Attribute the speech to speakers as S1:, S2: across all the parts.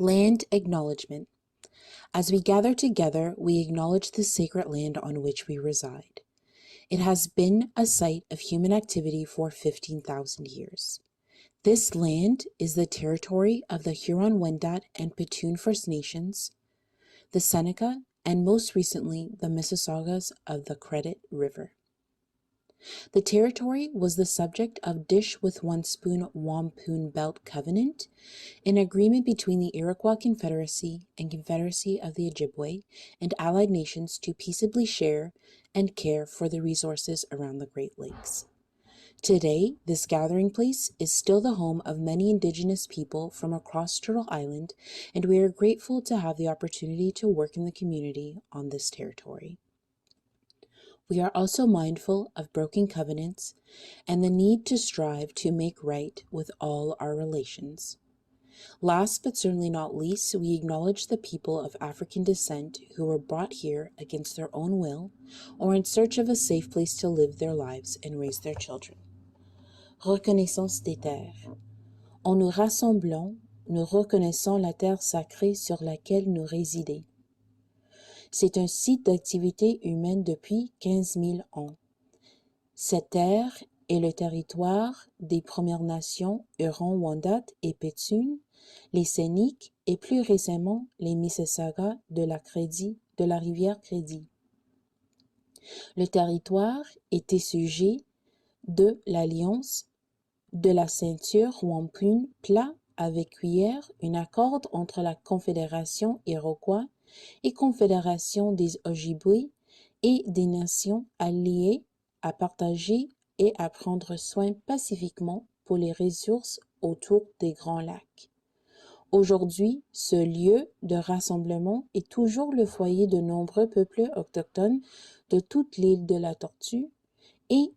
S1: Land acknowledgement. As we gather together, we acknowledge the sacred land on which we reside. It has been a site of human activity for 15,000 years. This land is the territory of the Huron-Wendat and Petun First Nations, the Seneca, and most recently, the Mississaugas of the Credit River. The territory was the subject of Dish with One Spoon Wampum Belt Covenant, an agreement between the Iroquois Confederacy and Confederacy of the Ojibwe and allied nations to peaceably share and care for the resources around the Great Lakes. Today, this gathering place is still the home of many Indigenous people from across Turtle Island, and we are grateful to have the opportunity to work in the community on this territory. We are also mindful of broken covenants and the need to strive to make right with all our relations. Last but certainly not least, we acknowledge the people of African descent who were brought here against their own will or in search of a safe place to live their lives and raise their children. Reconnaissance des terres. En nous rassemblant, nous reconnaissons la terre sacrée sur laquelle nous résidons. C'est un site d'activité humaine depuis 15 000 ans. Cette terre est le territoire des Premières Nations Huron-Wendat et Petun, les Scéniques et plus récemment les Mississaugas de la rivière Crédit. Le territoire était sujet de l'alliance de la ceinture Wampum plat avec cuillère, un accord entre la Confédération Iroquois et Confédération des Ojibwe et des nations alliées à partager et à prendre soin pacifiquement pour les ressources autour des Grands Lacs. Aujourd'hui, ce lieu de rassemblement est toujours le foyer de nombreux peuples autochtones de toute l'île de la Tortue et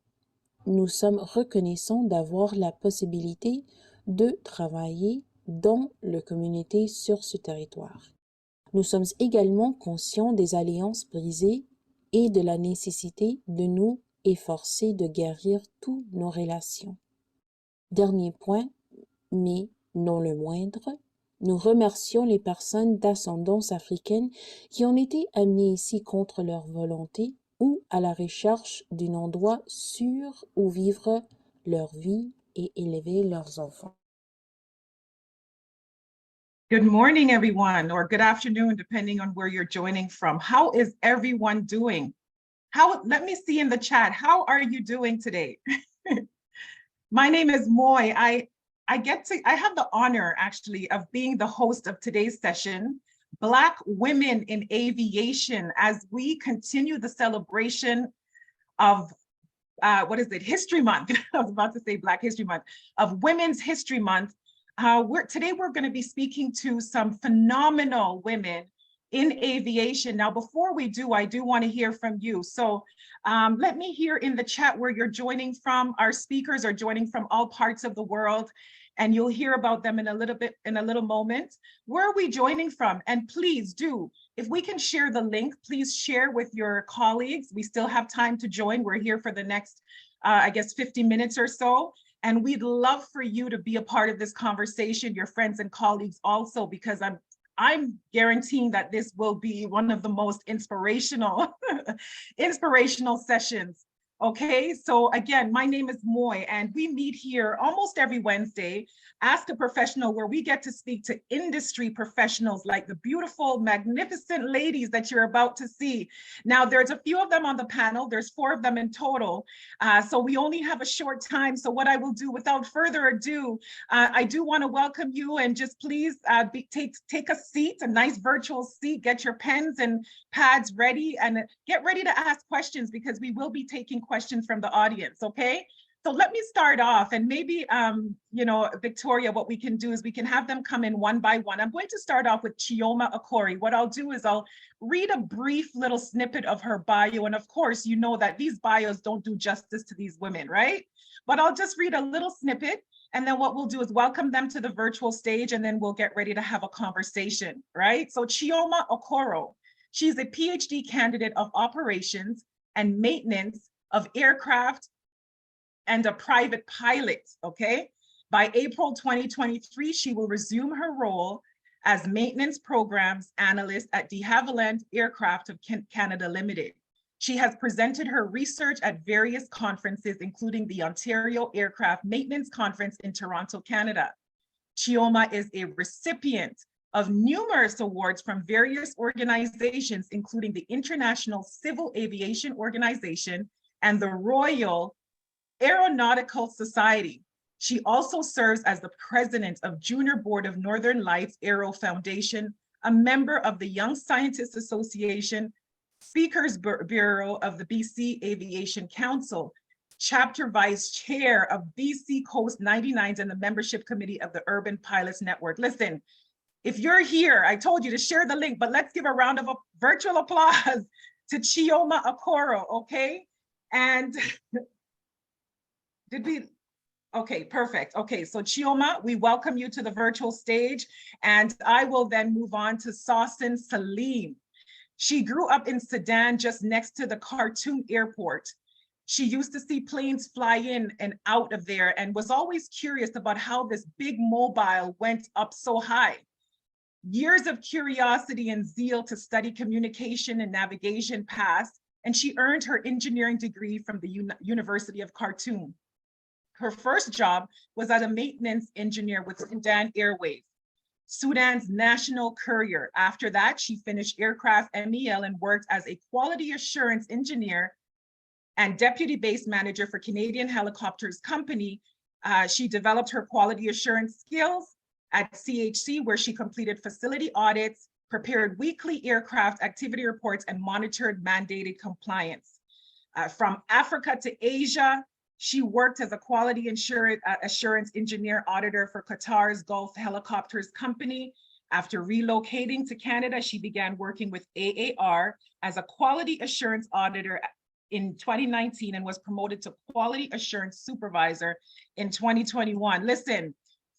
S1: nous sommes reconnaissants d'avoir la possibilité de travailler dans la communauté sur ce territoire. Nous sommes également conscients des alliances brisées et de la nécessité de nous efforcer de guérir toutes nos relations. Dernier point, mais non le moindre, nous remercions les personnes d'ascendance africaine qui ont été amenées ici contre leur volonté ou à la recherche d'un endroit sûr où vivre leur vie et élever leurs enfants.
S2: Good morning, everyone, or good afternoon, depending on where you're joining from. How is everyone doing? Let me see in the chat, how are you doing today? My name is Moy. I have the honor actually of being the host of today's session, Black Women in Aviation, as we continue the celebration of History Month. I was about to say Black History Month, of Women's History Month. Today we're going to be speaking to some phenomenal women in aviation. Now, before we do, I do want to hear from you. So let me hear in the chat where you're joining from. Our speakers are joining from all parts of the world, and you'll hear about them in a little moment. Where are we joining from? And please do, if we can share the link, please share with your colleagues. We still have time to join. We're here for the next, 50 minutes or so. And we'd love for you to be a part of this conversation, your friends and colleagues also, because I'm guaranteeing that this will be one of the most inspirational sessions. Okay, so again, my name is Moy, and we meet here almost every Wednesday, Ask a Professional, where we get to speak to industry professionals like the beautiful, magnificent ladies that you're about to see. Now, there's a few of them on the panel. There's 4 of them in total. So we only have a short time. So what I will do, without further ado, I do want to welcome you, and just please take a seat, a nice virtual seat, get your pens and pads ready, and get ready to ask questions, because we will be taking questions from the audience, okay? So let me start off, and maybe, Victoria, what we can do is we can have them come in one by one. I'm going to start off with Chioma Okoro. What I'll do is I'll read a brief little snippet of her bio. And of course, you know that these bios don't do justice to these women, right? But I'll just read a little snippet. And then what we'll do is welcome them to the virtual stage, and then we'll get ready to have a conversation, right? So Chioma Okoro, she's a PhD candidate of operations and maintenance of aircraft and a private pilot, okay? By April 2023, she will resume her role as Maintenance Programs Analyst at de Havilland Aircraft of Canada Limited. She has presented her research at various conferences, including the Ontario Aircraft Maintenance Conference in Toronto, Canada. Chioma is a recipient of numerous awards from various organizations, including the International Civil Aviation Organization and the Royal Aeronautical Society. She also serves as the president of Junior Board of Northern Lights Aero Foundation, a member of the Young Scientists Association, Speakers Bureau of the BC Aviation Council, chapter vice chair of BC Coast 99s and the membership committee of the Urban Pilots Network. Listen, if you're here, I told you to share the link, but let's give a round of virtual applause to Chioma Okoro, okay? And did we? Okay, perfect. Okay, so Chioma, we welcome you to the virtual stage, and I will then move on to Sawsan Salim. She grew up in Sudan, just next to the Khartoum airport. She used to see planes fly in and out of there and was always curious about how this big mobile went up so high. Years of curiosity and zeal to study communication and navigation passed, and she earned her engineering degree from the University of Khartoum. Her first job was as a maintenance engineer with Sudan Airways, Sudan's national courier. After that, she finished aircraft MEL and worked as a quality assurance engineer and deputy base manager for Canadian Helicopters Company. She developed her quality assurance skills at CHC, where she completed facility audits, prepared weekly aircraft activity reports, and monitored mandated compliance. From Africa to Asia, she worked as a quality assurance engineer auditor for Qatar's Gulf Helicopters Company. After relocating to Canada, she began working with AAR as a quality assurance auditor in 2019 and was promoted to quality assurance supervisor in 2021. Listen,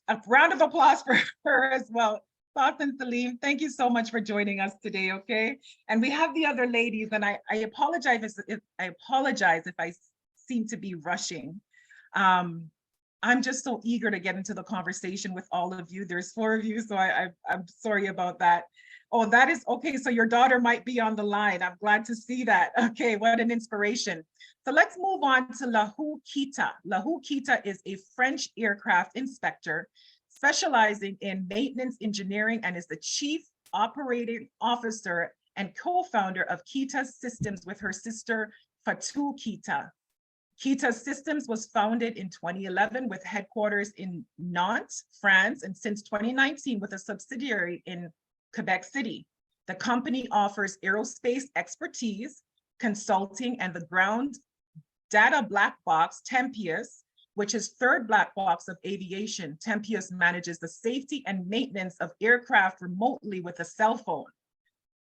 S2: a round of applause for her as well. Sawsan Salim, thank you so much for joining us today, okay? And we have the other ladies, and I apologize if I seem to be rushing. I'm just so eager to get into the conversation with all of you. There's 4 of you, so I'm sorry about that. Oh, that is okay. So your daughter might be on the line. I'm glad to see that. Okay, what an inspiration. So let's move on to Lahou Keita. Lahou Keita is a French aircraft inspector specializing in maintenance engineering and is the chief operating officer and co-founder of Keita Systems with her sister Fatou Keita. Keita Systems was founded in 2011 with headquarters in Nantes, France, and since 2019 with a subsidiary in Quebec City. The company offers aerospace expertise, consulting, and the ground data black box, Tempius, which is third black box of aviation. Tempius manages the safety and maintenance of aircraft remotely with a cell phone.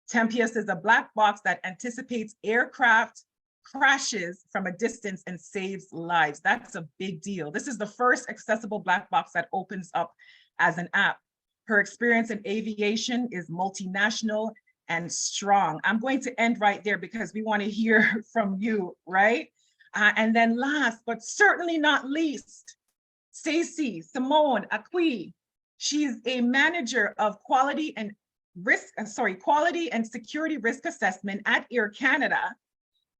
S2: Tempius is a black box that anticipates aircraft crashes from a distance and saves lives. That's a big deal. This is the first accessible black box that opens up as an app. Her experience in aviation is multinational and strong. I'm going to end right there because we want to hear from you, right? And then last, but certainly not least, Stacey-Cymone Aqui. She's a manager of quality and security risk assessment at Air Canada.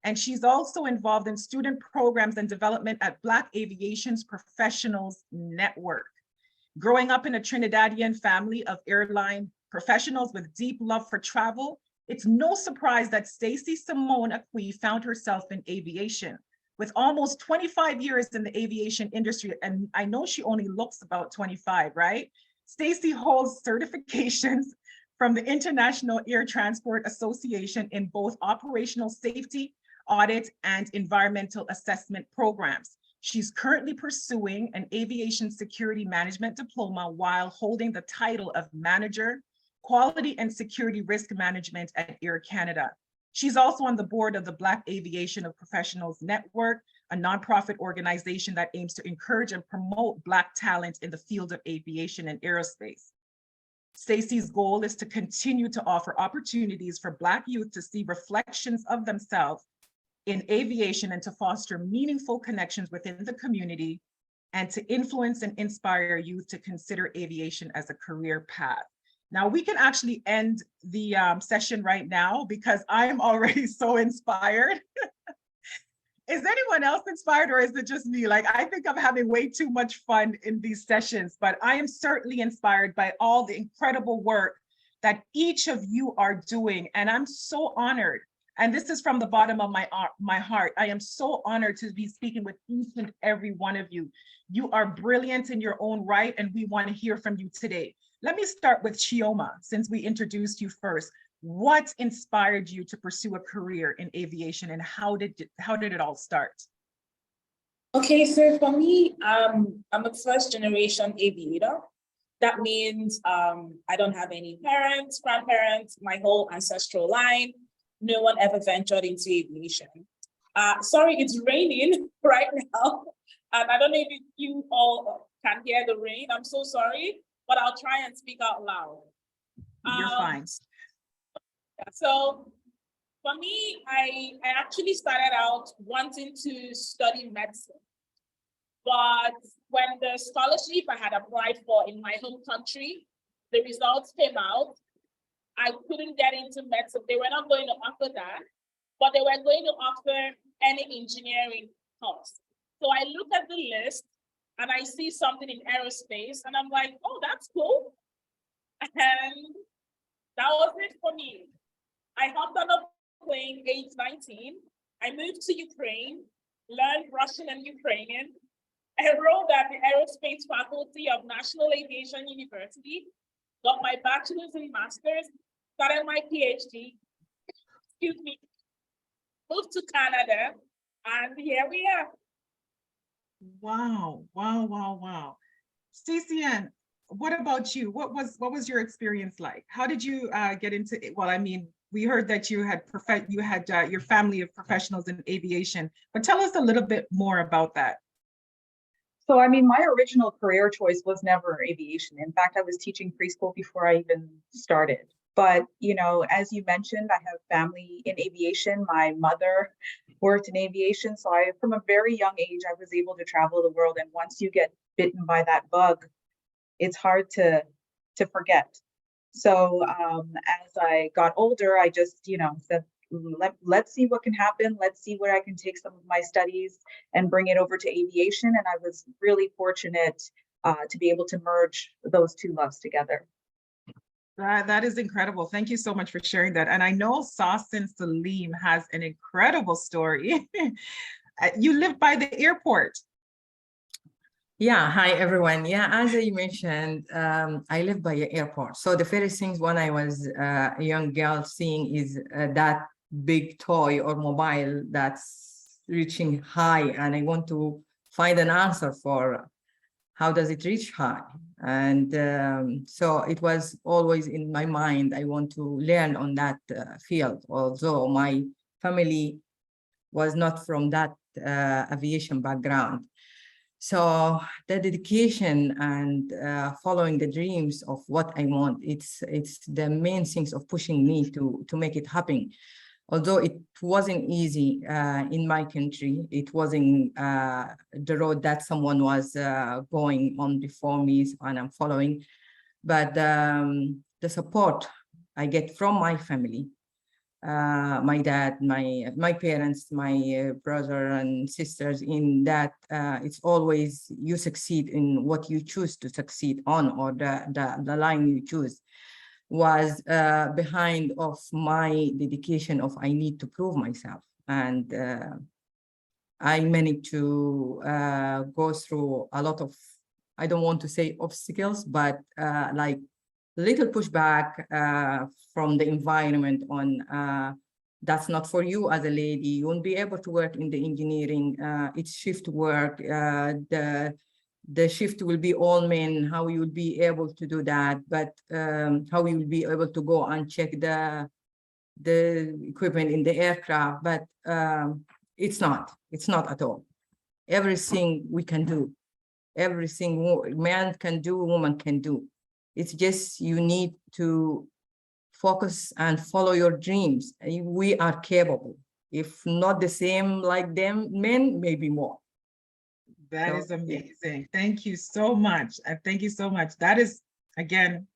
S2: And she's also involved in student programs and development at Black Aviation's Professionals Network. Growing up in a Trinidadian family of airline professionals with deep love for travel, it's no surprise that Stacey-Cymone Aqui found herself in aviation. With almost 25 years in the aviation industry, and I know she only looks about 25, right? Stacey holds certifications from the International Air Transport Association in both operational safety, audit, and environmental assessment programs. She's currently pursuing an aviation security management diploma while holding the title of Manager, Quality and Security Risk Management at Air Canada. She's also on the board of the Black Aviation of Professionals Network, a nonprofit organization that aims to encourage and promote Black talent in the field of aviation and aerospace. Stacey's goal is to continue to offer opportunities for Black youth to see reflections of themselves in aviation and to foster meaningful connections within the community and to influence and inspire youth to consider aviation as a career path. Now we can actually end the session right now because I'm already so inspired. Is anyone else inspired, or is it just me? Like, I think I'm having way too much fun in these sessions, but I am certainly inspired by all the incredible work that each of you are doing. And I'm so honored. And this is from the bottom of my heart. I am so honored to be speaking with each and every one of you. You are brilliant in your own right, and we want to hear from you today. Let me start with Chioma, since we introduced you first. What inspired you to pursue a career in aviation, and how did it all start?
S3: Okay, so for me, I'm a first generation aviator. That means I don't have any parents, grandparents, my whole ancestral line. No one ever ventured into aviation. Sorry, it's raining right now. And I don't know if you all can hear the rain. I'm so sorry, but I'll try and speak out loud.
S2: You're fine.
S3: So for me, I actually started out wanting to study medicine. But when the scholarship I had applied for in my home country, the results came out, I couldn't get into medicine. They were not going to offer that, but they were going to offer any engineering course. So I look at the list and I see something in aerospace and I'm like, oh, that's cool. And that was it for me. I hopped on a plane age 19. I moved to Ukraine, learned Russian and Ukrainian, enrolled at the Aerospace Faculty of National Aviation University, got my bachelor's and master's, started my PhD, moved to Canada, and here we are.
S2: Wow, wow, wow, wow. Stacey-Cymone, what about you? What was your experience like? How did you get into it? Well, I mean, we heard that you had your family of professionals in aviation, but tell us a little bit more about that.
S4: So, I mean, my original career choice was never aviation. In fact, I was teaching preschool before I even started. But, you know, as you mentioned, I have family in aviation. My mother worked in aviation. So from a very young age, I was able to travel the world. And once you get bitten by that bug, it's hard to forget. So as I got older, I just, said, let's see what can happen. Let's see where I can take some of my studies and bring it over to aviation. And I was really fortunate to be able to merge those two loves together.
S2: That is incredible. Thank you so much for sharing that. And I know Sawsan Salim has an incredible story. You live by the airport.
S5: Yeah, hi everyone. Yeah, as I mentioned, I live by an airport. So the first things when I was a young girl seeing is that big toy or mobile that's reaching high, and I want to find an answer for how does it reach high. And so it was always in my mind, I want to learn on that field, although my family was not from that aviation background. So the dedication and following the dreams of what I want, it's the main things of pushing me to make it happen. Although it wasn't easy in my country, it wasn't the road that someone was going on before me and I'm following. But the support I get from my family, my dad, my parents, my brother and sisters, in that it's always you succeed in what you choose to succeed on, or the line you choose, was behind of my dedication of I need to prove myself. And I managed to go through a lot of, I don't want to say obstacles, but like little pushback from the environment on that's not for you as a lady, you won't be able to work in the engineering, it's shift work, the shift will be all men, how you will be able to do that, but how you will be able to go and check the equipment in the aircraft, but it's not at all. Everything we can do, everything man can do, woman can do. It's just you need to focus and follow your dreams. We are capable, if not the same like them, men, maybe more.
S2: That is amazing. Thank you so much. Thank you so much. That is, again,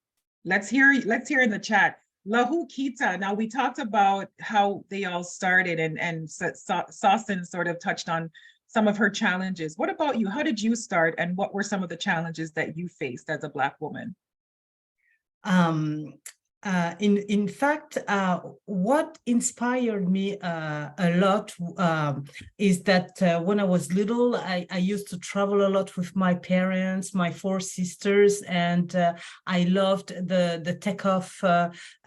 S2: Let's hear in the chat. Lahou, Keita. Now we talked about how they all started, and Sawsan sort of touched on some of her challenges. What about you? How did you start, and what were some of the challenges that you faced as a Black woman?
S6: In fact, what inspired me a lot is that when I was little, I used to travel a lot with my parents, my 4 sisters, and I loved the takeoff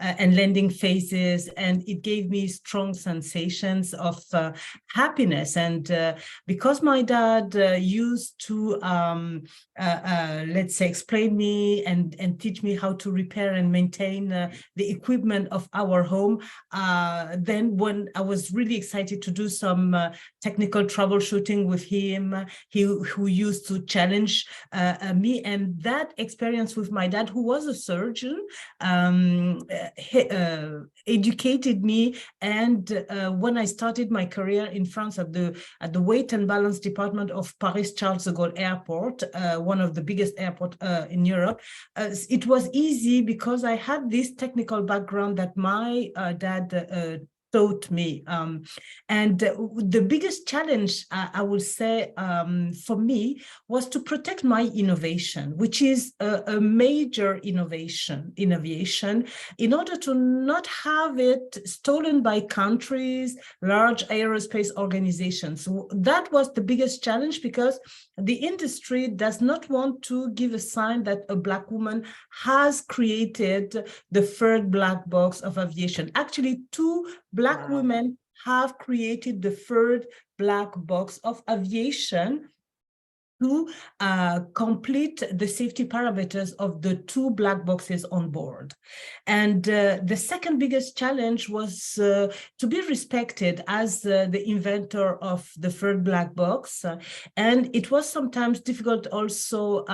S6: and landing phases, and it gave me strong sensations of happiness. And because my dad used to, let's say, explain me and teach me how to repair and maintain the equipment of our home. Then when I was really excited to do some technical troubleshooting with him, who used to challenge me, and that experience with my dad, who was a surgeon, educated me. And when I started my career in France at the weight and balance department of Paris Charles de Gaulle Airport, one of the biggest airports in Europe, it was easy because I had this technical background that my dad taught me. And the biggest challenge, I would say, for me, was to protect my innovation, which is a major innovation in aviation, in order to not have it stolen by countries, large aerospace organizations. So that was the biggest challenge, because the industry does not want to give a sign that a Black woman has created the third black box of aviation. Actually, 2 Black women have created the third black box of aviation to complete the safety parameters of the 2 black boxes on board. And the second biggest challenge was to be respected as the inventor of the third black box. And it was sometimes difficult also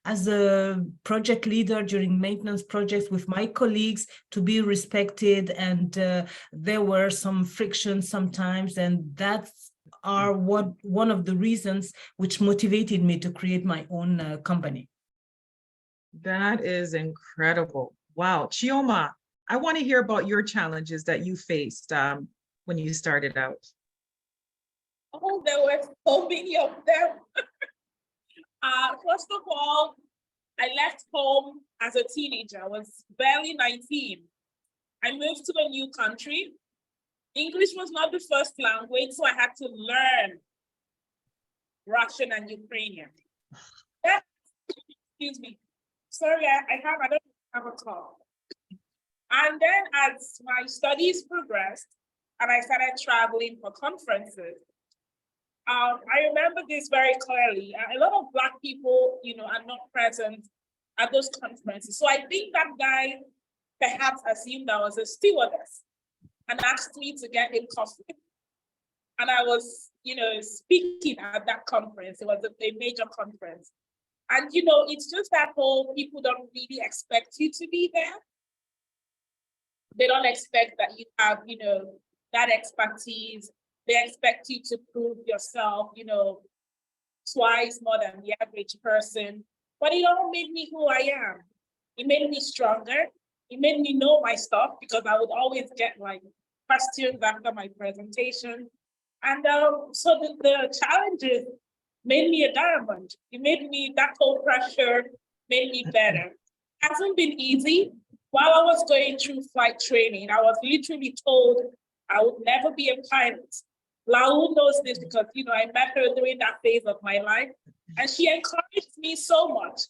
S6: as a project leader during maintenance projects with my colleagues to be respected. And there were some frictions sometimes, and that's one of the reasons which motivated me to create my own company.
S2: That is incredible. Wow. Chioma, I want to hear about your challenges that you faced when you started out.
S3: Oh, there were so many of them. First of all, I left home as a teenager. I was barely 19. I moved to a new country. English was not the first language, so I had to learn Russian and Ukrainian. Excuse me. Sorry, I don't have a call. And then as my studies progressed and I started traveling for conferences, I remember this very clearly. A lot of Black people, are not present at those conferences. So I think that guy perhaps assumed I was a stewardess and asked me to get him coffee. And I was, speaking at that conference. It was a major conference. And, it's just that whole people don't really expect you to be there. They don't expect that you have, that expertise. They expect you to prove yourself, twice more than the average person. But it all made me who I am. It made me stronger. It made me know my stuff, because I would always get questions after my presentation. And so the challenges made me a diamond. It made me, that whole pressure made me better. It hasn't been easy. While I was going through flight training, I was literally told I would never be a pilot. Lahou knows this because, I met her during that phase of my life, and she encouraged me so much.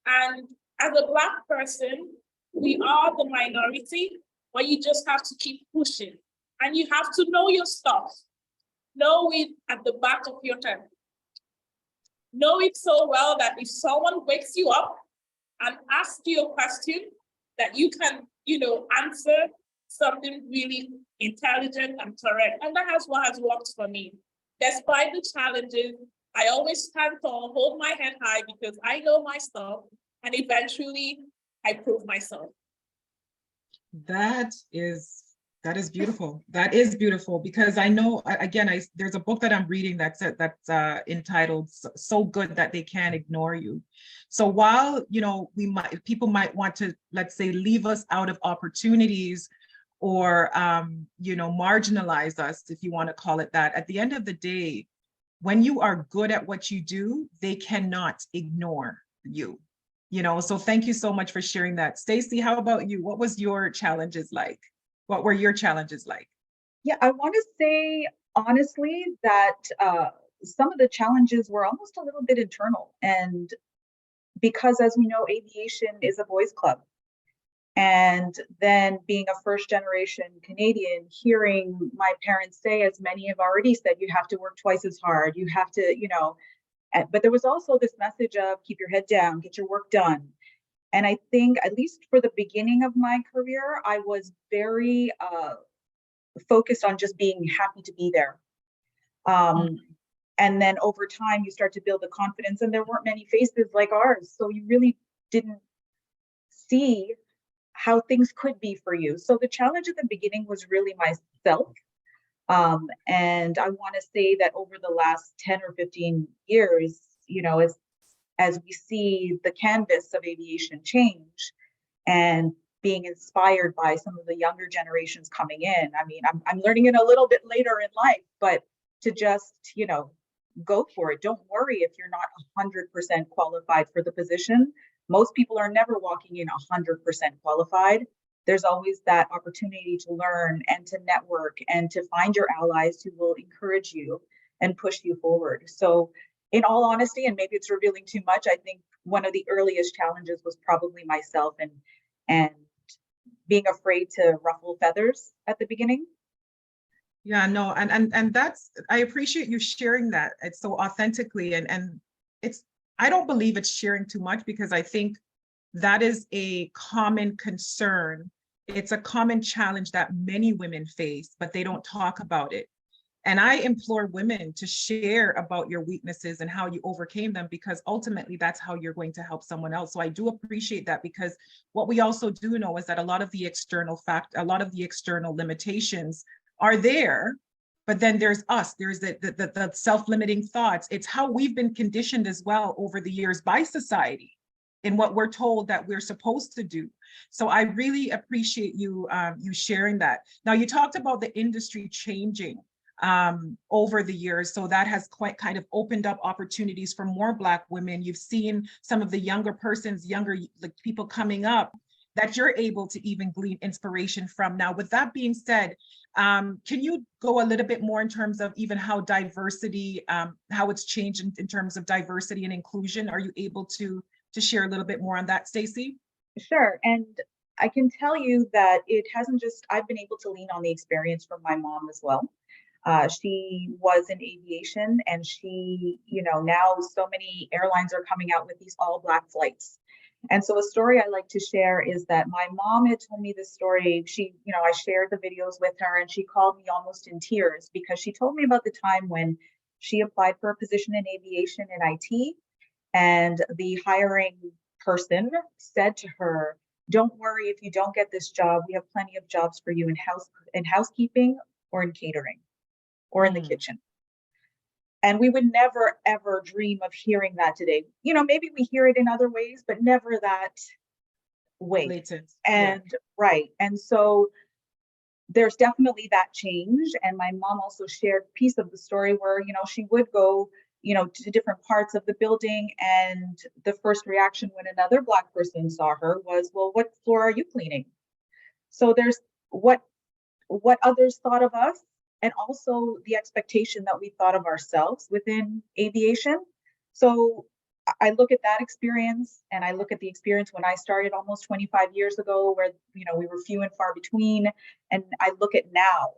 S3: And as a Black person, we are the minority, but you just have to keep pushing. And you have to know your stuff. Know it at the back of your head. Know it so well that if someone wakes you up and asks you a question, that you can, answer something really intelligent and correct. And that is what has worked for me. Despite the challenges, I always stand tall, hold my head high, because I know my stuff, and eventually I prove myself.
S2: That is That is beautiful. That is beautiful, because I know, again, there's a book that I'm reading that's entitled "So Good That They Can't Ignore You." So while, you know, people might want to, let's say, leave us out of opportunities, or you know, marginalize us, if you want to call it that, at the end of the day, when you are good at what you do, they cannot ignore you. You know, so thank you so much for sharing that. Stacey, how about you? What was your challenges like? What were your challenges like?
S4: Yeah, I want to say honestly that some of the challenges were almost a little bit internal. And because, as we know, aviation is a boys' club. And then being a first generation Canadian, hearing my parents say, as many have already said, you have to work twice as hard. You have to, you know, but there was also this message of keep your head down, get your work done. And I think, at least for the beginning of my career, I was very focused on just being happy to be there. And then over time, you start to build the confidence, and there weren't many faces like ours. So you really didn't see how things could be for you. So the challenge at the beginning was really myself. And I want to say that over the last 10 or 15 years, you know, as we see the canvas of aviation change and being inspired by some of the younger generations coming in. I mean, I'm learning it a little bit later in life, but to just, you know, go for it. Don't worry if you're not 100% qualified for the position. Most people are never walking in 100% qualified. There's always that opportunity to learn and to network and to find your allies who will encourage you and push you forward. So in all honesty, and maybe it's revealing too much, I think one of the earliest challenges was probably myself and being afraid to ruffle feathers at the beginning.
S2: Yeah, no, and that's, I appreciate you sharing that. It's so authentically, and it's, I don't believe it's sharing too much, because I think that is a common concern. It's a common challenge that many women face, but they don't talk about it. And I implore women to share about your weaknesses and how you overcame them, because ultimately that's how you're going to help someone else. So I do appreciate that, because what we also do know is that a lot of the external limitations are there, but then there's us, there's the self-limiting thoughts. It's how we've been conditioned as well over the years by society in what we're told that we're supposed to do. So I really appreciate you you sharing that. Now, you talked about the industry changing over the years. So that has quite kind of opened up opportunities for more Black women. You've seen some of the younger people coming up that you're able to even glean inspiration from. Now, with that being said, can you go a little bit more in terms of even how diversity, how it's changed in terms of diversity and inclusion? Are you able to share a little bit more on that, Stacey?
S4: Sure. And I can tell you that it hasn't just, I've been able to lean on the experience from my mom as well. She was in aviation, and she, you know, now so many airlines are coming out with these all Black flights. And so a story I like to share is that my mom had told me this story. She, you know, I shared the videos with her, and she called me almost in tears, because she told me about the time when she applied for a position in aviation in IT, and the hiring person said to her, "Don't worry if you don't get this job. We have plenty of jobs for you in housekeeping or in catering or in the kitchen." And we would never, ever dream of hearing that today. You know, maybe we hear it in other ways, but never that way.
S2: Latent.
S4: And yeah. Right. And so there's definitely that change. And my mom also shared a piece of the story where, you know, she would go, you know, to different parts of the building. And the first reaction when another Black person saw her was, "Well, what floor are you cleaning?" So there's what others thought of us, and also the expectation that we thought of ourselves within aviation. So I look at that experience, and I look at the experience when I started almost 25 years ago, where, you know, we were few and far between. And I look at now,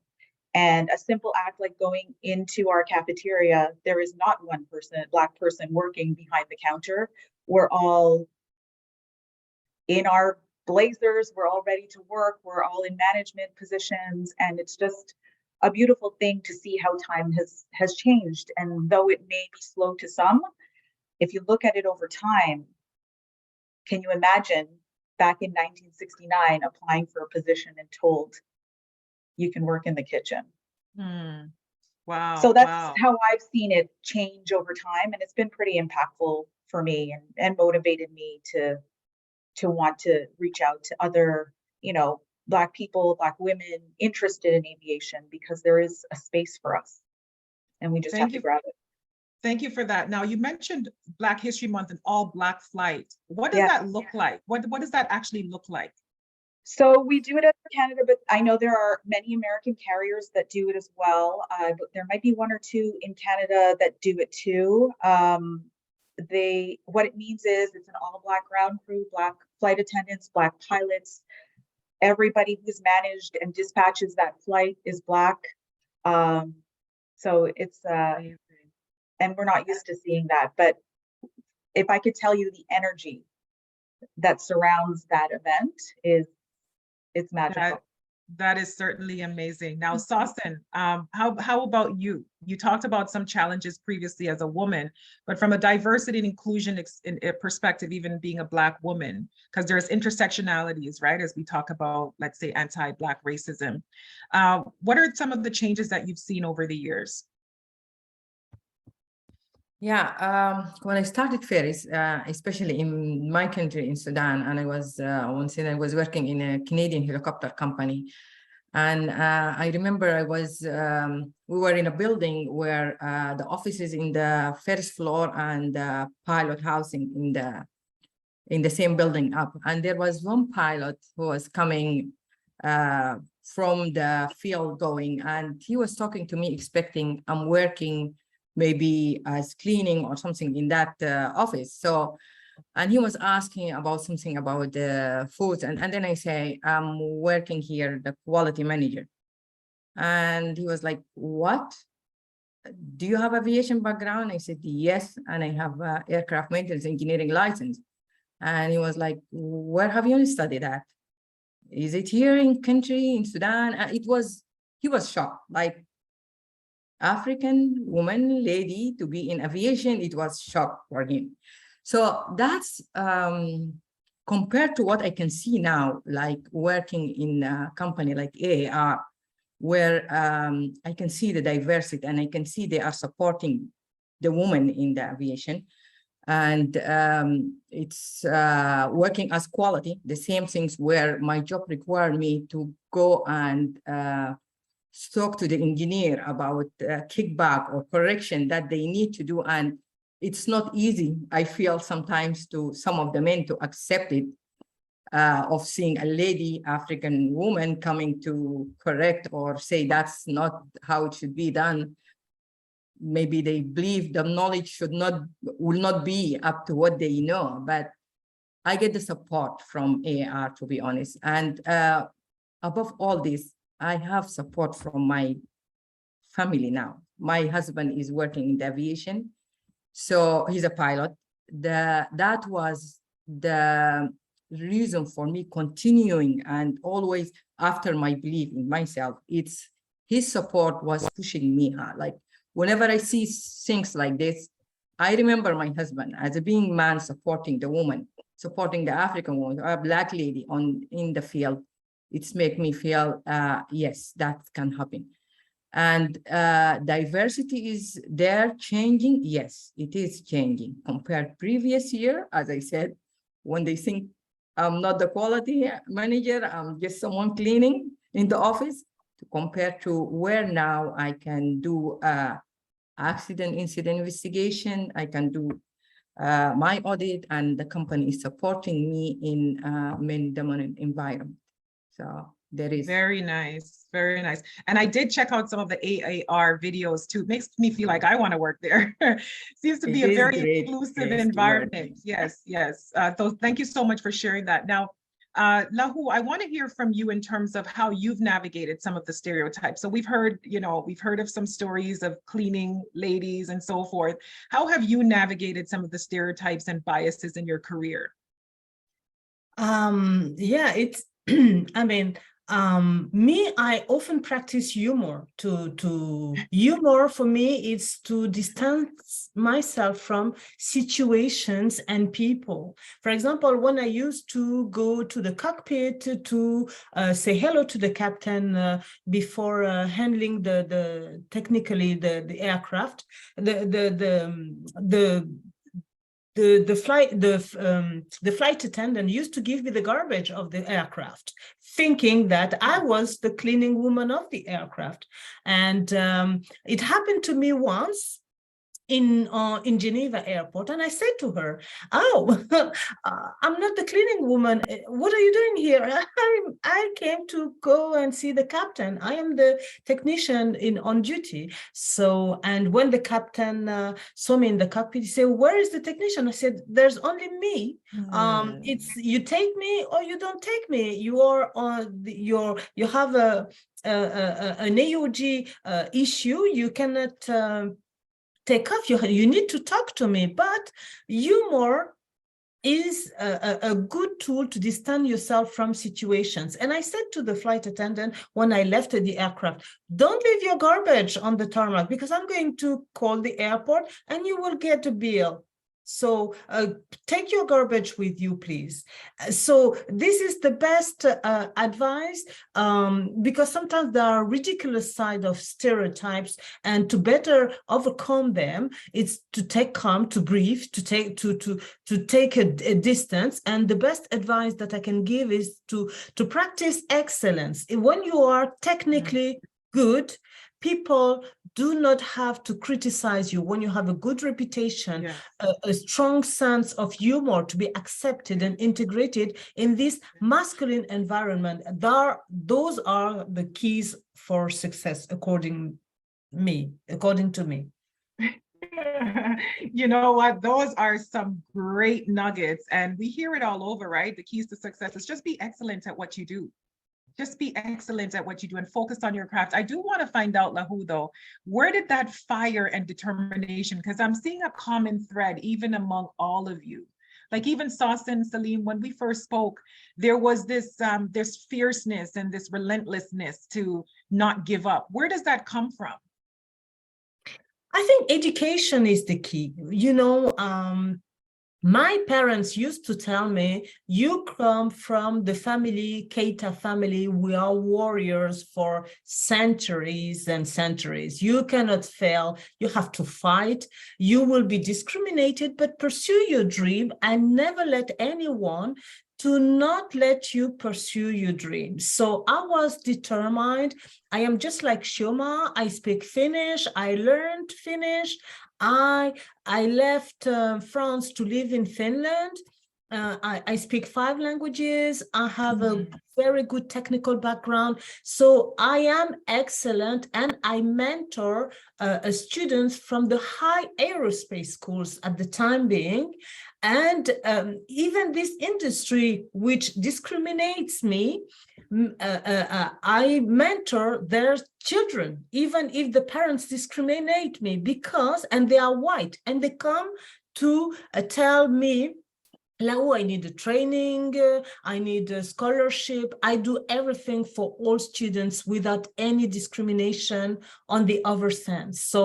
S4: and a simple act like going into our cafeteria, there is not one person, Black person, working behind the counter. We're all in our blazers, we're all ready to work, we're all in management positions, and it's just a beautiful thing to see how time has changed. And though it may be slow to some, if you look at it over time, can you imagine back in 1969 applying for a position and told you can work in the kitchen.
S2: Wow.
S4: So that's
S2: wow.
S4: how I've seen it change over time, and it's been pretty impactful for me and motivated me to want to reach out to other, Black people, Black women interested in aviation, because there is a space for us and we just have to grab it.
S2: Thank you for that. Now, you mentioned Black History Month and all Black flight. What does that look like? What does that actually look like?
S4: So we do it at Canada, but I know there are many American carriers that do it as well. But there might be one or two in Canada that do it too. What it means is it's an all Black ground crew, Black flight attendants, Black pilots. Everybody who's managed and dispatches that flight is Black. So it's and we're not used to seeing that. But if I could tell you the energy that surrounds that event it's magical.
S2: That is certainly amazing. Now, Sawsan, how about you? You talked about some challenges previously as a woman, but from a diversity and inclusion perspective, even being a Black woman, because there's intersectionalities, right? As we talk about, let's say, anti-Black racism. What are some of the changes that you've seen over the years?
S5: Yeah, when I started ferries, especially in my country, in Sudan, and I was once I was working in a Canadian helicopter company, and I remember we were in a building where the offices in the first floor and the pilot housing in the same building up, and there was one pilot who was coming from the field going, and he was talking to me, expecting I'm working maybe as cleaning or something in that office. So, and he was asking about something about the food. And then I say, I'm working here, the quality manager. And he was like, what? Do you have aviation background? I said, yes. And I have aircraft maintenance engineering license. And he was like, where have you studied that? Is it here in country, in Sudan? He was shocked, like, African woman, lady to be in aviation, it was shock for him. So that's compared to what I can see now, like working in a company like AAR, where I can see the diversity and I can see they are supporting the woman in the aviation. And it's working as quality, the same things where my job required me to go and talk to the engineer about kickback or correction that they need to do. And it's not easy, I feel sometimes, to some of the men to accept it, of seeing a lady, African woman coming to correct or say that's not how it should be done. Maybe they believe the knowledge will not be up to what they know, but I get the support from AAR, to be honest. And above all this, I have support from my family now. My husband is working in the aviation, so he's a pilot. That was the reason for me continuing, and always after my belief in myself, it's his support was pushing me hard. Like whenever I see things like this, I remember my husband as a being man supporting the woman, supporting the African woman, a Black lady in the field. It's make me feel, yes, that can happen. And diversity is there changing. Yes, it is changing compared previous year. As I said, when they think I'm not the quality manager, I'm just someone cleaning in the office, to compare to where now I can do accident incident investigation. I can do my audit, and the company is supporting me in many dominant environment. So there is.
S2: Very nice, very nice. And I did check out some of the AAR videos too. It makes me feel like I want to work there. Seems to be a very inclusive environment. Yes, yes. So thank you so much for sharing that. Now, Lahou, I want to hear from you in terms of how you've navigated some of the stereotypes. So we've heard of some stories of cleaning ladies and so forth. How have you navigated some of the stereotypes and biases in your career?
S6: Yeah, it's, I mean, I often practice humor. Humor for me is to distance myself from situations and people. For example, when I used to go to the cockpit to say hello to the captain before handling technically the aircraft, the flight attendant used to give me the garbage of the aircraft, thinking that I was the cleaning woman of the aircraft. And it happened to me once in Geneva airport, and I said to her, "Oh, I'm not the cleaning woman. What are you doing here? I came to go and see the captain. I am the technician on duty." So, and when the captain saw me in the cockpit, he said, "Where is the technician?" I said, "There's only me. It's you take me or you don't take me. You are on you have an AOG issue. You cannot." Take off, you need to talk to me. But humor is a good tool to distance yourself from situations. And I said to the flight attendant when I left the aircraft, "Don't leave your garbage on the tarmac because I'm going to call the airport and you will get a bill. So take your garbage with you, please." So this is the best advice, because sometimes there are ridiculous side of stereotypes, and to better overcome them, it's to take calm, to breathe, to take a distance. And the best advice that I can give is to practice excellence. When you are technically good, people do not have to criticize you. When you have a good reputation, a strong sense of humor to be accepted and integrated in this masculine environment, those are the keys for success, according to me.
S2: You know what? Those are some great nuggets, and we hear it all over, right? The keys to success is just be excellent at what you do. Just be excellent at what you do and focus on your craft. I do want to find out, Lahou, though, where did that fire and determination, because I'm seeing a common thread even among all of you. Like even Sawsan, Salim, when we first spoke, there was this fierceness and this relentlessness to not give up. Where does that come from?
S6: I think education is the key. You know, my parents used to tell me, "You come from the family, Keita family. We are warriors for centuries and centuries. You cannot fail. You have to fight. You will be discriminated, but pursue your dream and never let anyone to not let you pursue your dreams." So I was determined. I am just like Chioma. I speak Finnish. I learned Finnish. I left France to live in Finland. I speak 5 languages. I have a very good technical background. So I am excellent, and I mentor students from the high aerospace schools at the time being. And even this industry, which discriminates me, I mentor their children, even if the parents discriminate me, and they are white, and they come to tell me, "Lahou, I need a training, I need a scholarship." I do everything for all students without any discrimination on the other sense. So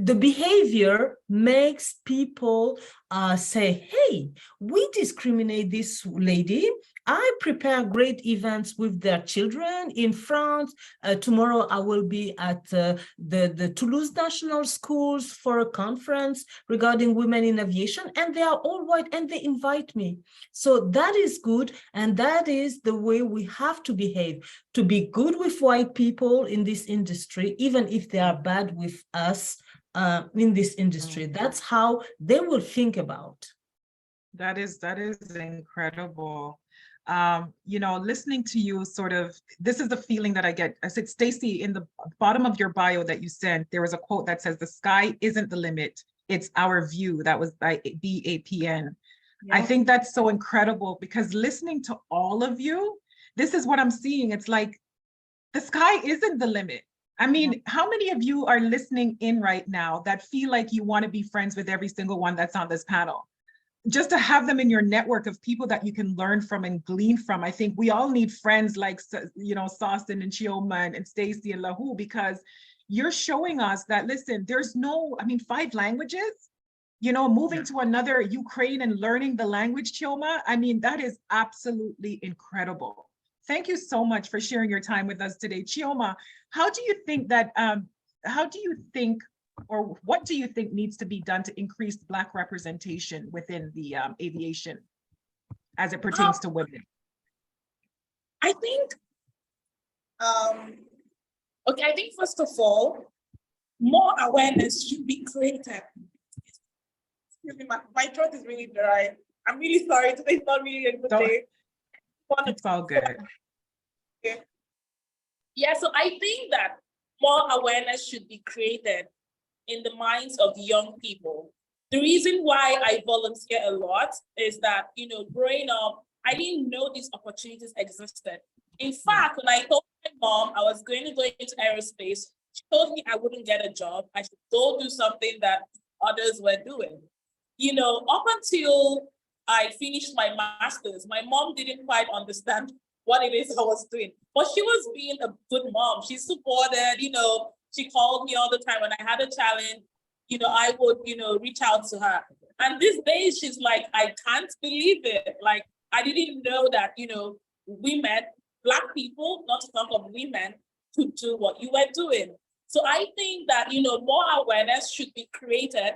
S6: the behavior makes people say, "Hey, we discriminate this lady." I prepare great events with their children in France. Tomorrow I will be at the Toulouse National Schools for a conference regarding women in aviation, and they are all white and they invite me. So that is good, and that is the way we have to behave, to be good with white people in this industry, even if they are bad with us in this industry. That's how they will think about.
S2: That is incredible. You know, listening to you, sort of, this is the feeling that I get. I said, Stacey, in the bottom of your bio that you sent, there was a quote that says, "The sky isn't the limit, it's our view." That was by BAPN. I think that's so incredible, because listening to all of you, this is what I'm seeing. It's like, the sky isn't the limit. I mean, how many of you are listening in right now that feel like you want to be friends with every single one that's on this panel? just to have them in your network of people that you can learn from and glean from. I think we all need friends like, you know, Sawsan and Chioma and Stacey and Lahou, because you're showing us that, listen, there's no, I mean, 5 languages, you know, moving to another Ukraine and learning the language, Chioma, I mean, that is absolutely incredible. Thank you so much for sharing your time with us today. Chioma, how do you think that, or what do you think needs to be done to increase Black representation within the aviation as it pertains to women?
S3: I think, okay, I think first of all, more awareness should be created. Excuse me, my throat is really dry. I'm really sorry, today's not really a good day.
S2: It's all good.
S3: Yeah, so I think that more awareness should be created in the minds of young people. The reason why I volunteer a lot is that, you know, growing up, I didn't know these opportunities existed. In fact, when I told my mom I was going to go into aerospace, she told me I wouldn't get a job. I should go do something that others were doing. You know, up until I finished my master's, my mom didn't quite understand what it is I was doing, but she was being a good mom. She supported, you know, she called me all the time when I had a challenge, you know, I would, you know, reach out to her. And these days she's like, I can't believe it. Like, I didn't know that, you know, women, Black people, not to talk of women, to do what you were doing. So I think that, you know, more awareness should be created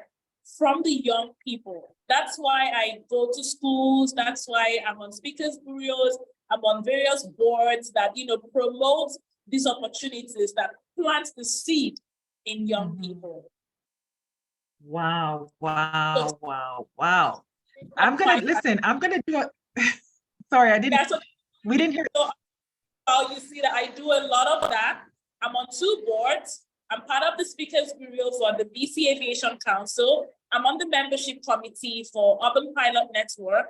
S3: from the young people. That's why I go to schools. That's why I'm on speakers bureaus. I'm on various boards that, you know, promote these opportunities, that plant the seed in young people.
S2: Wow, wow, wow, wow. I'm gonna do a, sorry, I didn't,
S3: Yeah, so,
S2: we didn't hear.
S3: So, you see that I do a lot of that. I'm on 2 boards. I'm part of the speakers bureau for the BC Aviation Council. I'm on the membership committee for Urban Pilot Network.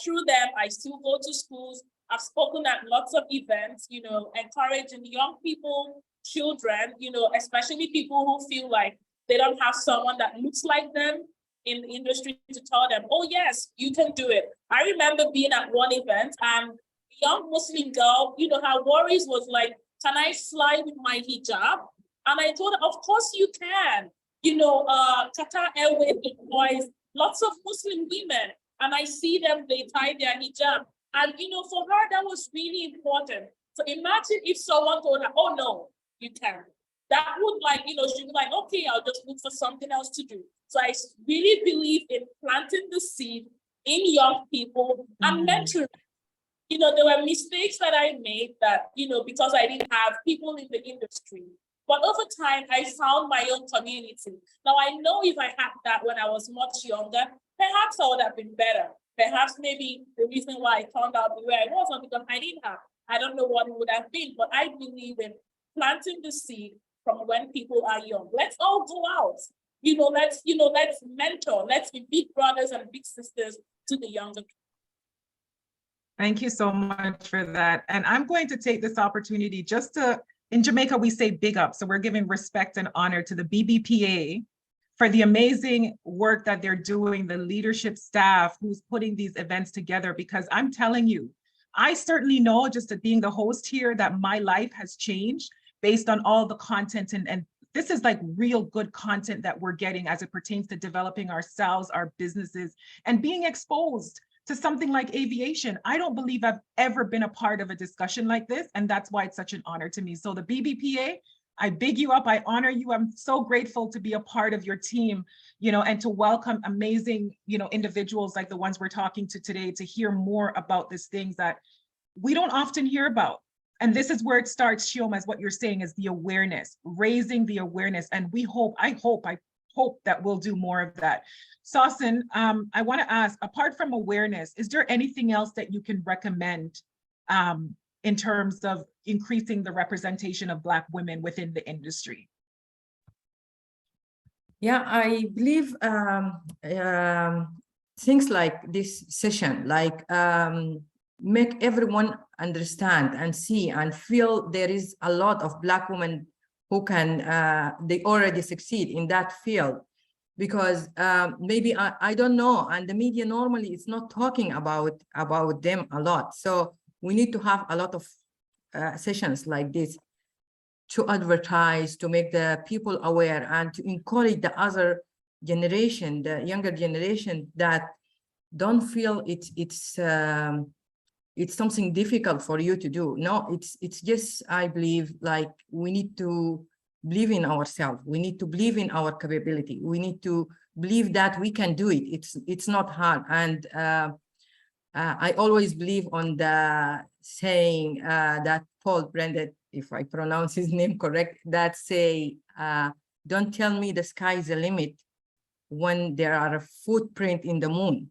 S3: Through them, I still go to schools. I've spoken at lots of events, you know, encouraging young people, children, you know, especially people who feel like they don't have someone that looks like them in the industry to tell them, oh yes, you can do it. I remember being at one event and a young Muslim girl, you know, her worries was like, can I fly with my hijab? And I told her, of course you can. You know, Qatar Airways employs lots of Muslim women, and I see them, they tie their hijab. And, you know, for her, that was really important. So imagine if someone told her, oh no, you can't. That would, like, you know, she'd be like, okay, I'll just look for something else to do. So I really believe in planting the seed in young people and mentoring. You know, there were mistakes that I made that, you know, because I didn't have people in the industry. But over time, I found my own community. Now, I know if I had that when I was much younger, perhaps I would have been better. Perhaps maybe the reason why I turned out the way I was because I didn't have. I don't know what it would have been, but I believe in planting the seed from when people are young. Let's all go out. Let's mentor. Let's be big brothers and big sisters to the younger people.
S2: Thank you so much for that. And I'm going to take this opportunity just to, in Jamaica, we say big up. So we're giving respect and honor to the BBPA for the amazing work that they're doing, the leadership staff who's putting these events together, because I'm telling you, I certainly know, just being the host here, that my life has changed based on all the content, and this is like real good content that we're getting as it pertains to developing ourselves, our businesses, and being exposed to something like aviation. I don't believe I've ever been a part of a discussion like this, and that's why it's such an honor to me. So the BBPA, I big you up, I honor you. I'm so grateful to be a part of your team, and to welcome amazing, individuals like the ones we're talking to today, to hear more about these things that we don't often hear about. And this is where it starts, Chioma, is what you're saying, is the awareness, raising the awareness. And I hope that we'll do more of that. Sawsan, I want to ask, apart from awareness, is there anything else that you can recommend in terms of increasing the representation of Black women within the industry?
S5: Yeah, I believe things like this session, like make everyone understand and see and feel there is a lot of Black women who can, they already succeed in that field. because maybe I don't know, and the media normally is not talking about them a lot. So we need to have a lot of sessions like this to advertise, to make the people aware, and to encourage the other generation, the younger generation, that don't feel it's something difficult for you to do. No, it's just, I believe, like, we need to believe in ourselves. We need to believe in our capability. We need to believe that we can do it. It's not hard. And I always believe on the saying that Paul Brendan, if I pronounce his name correct, that say, don't tell me the sky is the limit when there are a footprint in the moon.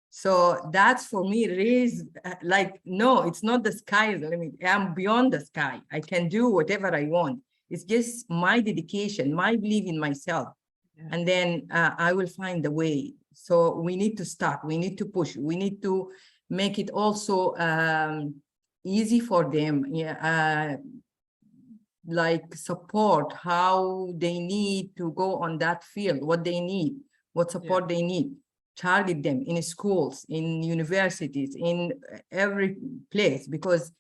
S5: So that's, for me, raised like, no, it's not the sky is the limit. I'm beyond the sky. I can do whatever I want. It's just my dedication, my belief in myself. Yeah. And then I will find a way. So we need to start, we need to push, we need to make it also easy for them. Yeah, like support how they need to go on that field, what they need, what support they need. Target them in schools, in universities, in every place, because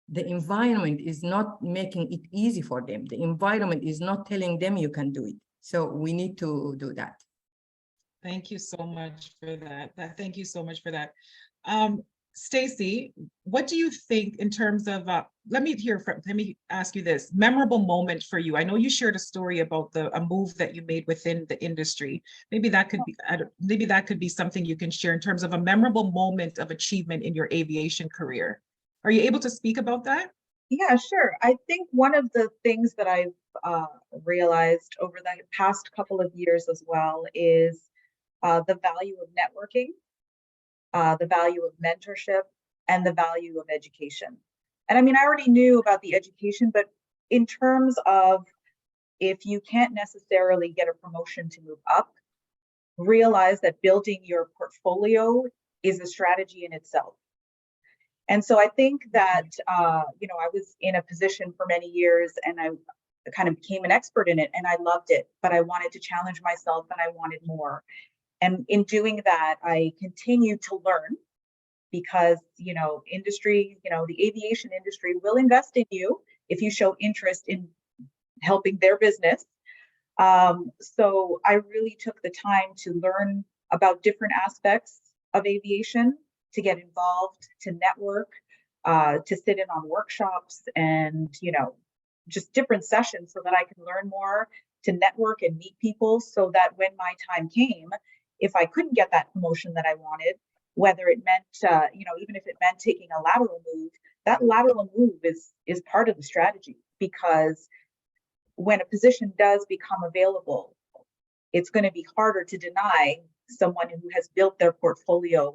S5: the environment is not making it easy for them. The environment is not telling them you can do it. So we need to do that.
S2: Thank you so much for that. Thank you so much for that. Stacey, what do you think in terms of, let me ask you this, memorable moment for you. I know you shared a story about a move that you made within the industry. Maybe that could be something you can share in terms of a memorable moment of achievement in your aviation career. Are you able to speak about that?
S4: Yeah, sure. I think one of the things that I've realized over the past couple of years as well is the value of networking, the value of mentorship, and the value of education. And I mean, I already knew about the education, but in terms of, if you can't necessarily get a promotion to move up, realize that building your portfolio is a strategy in itself. And so I think that, you know, I was in a position for many years and I kind of became an expert in it and I loved it, but I wanted to challenge myself and I wanted more. And in doing that, I continued to learn because, you know, industry, you know, the aviation industry will invest in you if you show interest in helping their business. So I really took the time to learn about different aspects of aviation, to get involved, to network, to sit in on workshops and, you know, just different sessions so that I can learn more, to network and meet people so that when my time came, if I couldn't get that promotion that I wanted, whether it meant, you know, even if it meant taking a lateral move, that lateral move is part of the strategy, because when a position does become available, it's going to be harder to deny someone who has built their portfolio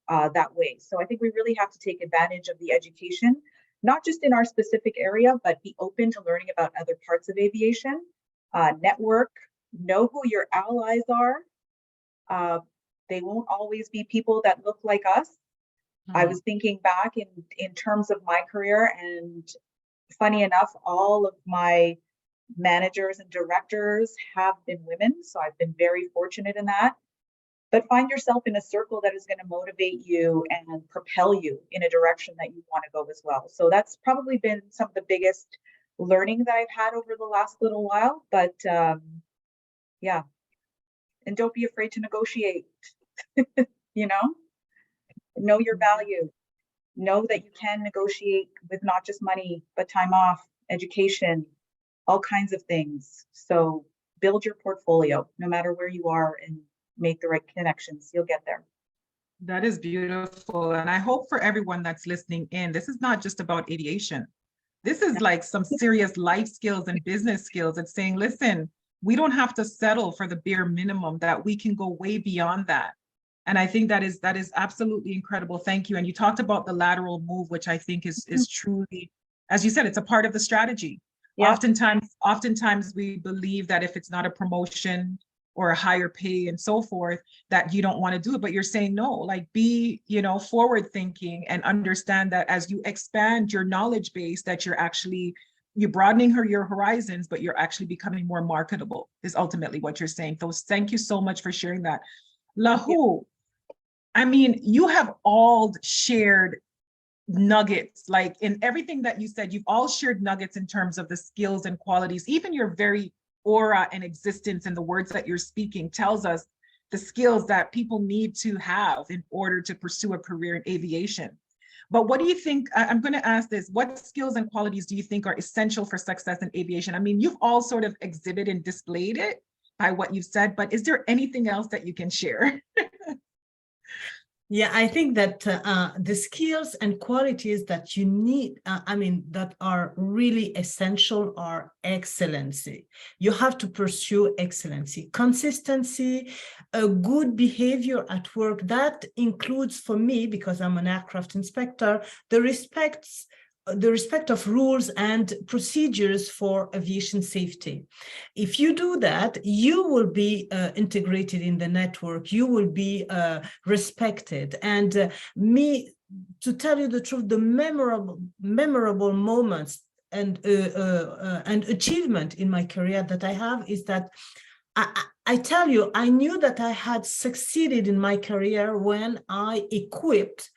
S4: that way. So I think we really have to take advantage of the education, not just in our specific area, but be open to learning about other parts of aviation, network, know who your allies are. They won't always be people that look like us. I was thinking back in terms of my career, and funny enough, all of my managers and directors have been women. So I've been very fortunate in that. But find yourself in a circle that is going to motivate you and propel you in a direction that you want to go as well. So that's probably been some of the biggest learning that I've had over the last little while. But yeah, and don't be afraid to negotiate. You know your value. Know that you can negotiate with not just money, but time off, education, all kinds of things. So build your portfolio, no matter where you are, and make the right connections. You'll get there.
S2: That is beautiful. And I hope for everyone that's listening in, this is not just about aviation. This is like some serious life skills and business skills. It's saying, listen, we don't have to settle for the bare minimum, that we can go way beyond that. And I think that is absolutely incredible. Thank you. And you talked about the lateral move, which I think is truly, as you said, it's a part of the strategy. Yeah. Oftentimes we believe that if it's not a promotion or a higher pay and so forth, that you don't want to do it. But you're saying no, like, be, you know, forward thinking and understand that as you expand your knowledge base, that you're actually you're broadening your horizons, but you're actually becoming more marketable is ultimately what you're saying. So thank you so much for sharing that. Lahou, I mean, you have all shared nuggets, like in everything that you said, you've all shared nuggets in terms of the skills and qualities. Even your very aura and existence and the words that you're speaking tells us the skills that people need to have in order to pursue a career in aviation. But what do you think, I'm going to ask this, what skills and qualities do you think are essential for success in aviation? I mean, you've all sort of exhibited and displayed it by what you've said, but is there anything else that you can share?
S6: Yeah, I think that the skills and qualities that you need, that are really essential are excellency. You have to pursue excellency, consistency, a good behavior at work. That includes, for me, because I'm an aircraft inspector, the respect of rules and procedures for aviation safety. If you do that, you will be integrated in the network, you will be respected. And to tell you the truth, the memorable moments and achievement in my career that I have is that I tell you, I knew that I had succeeded in my career when I equipped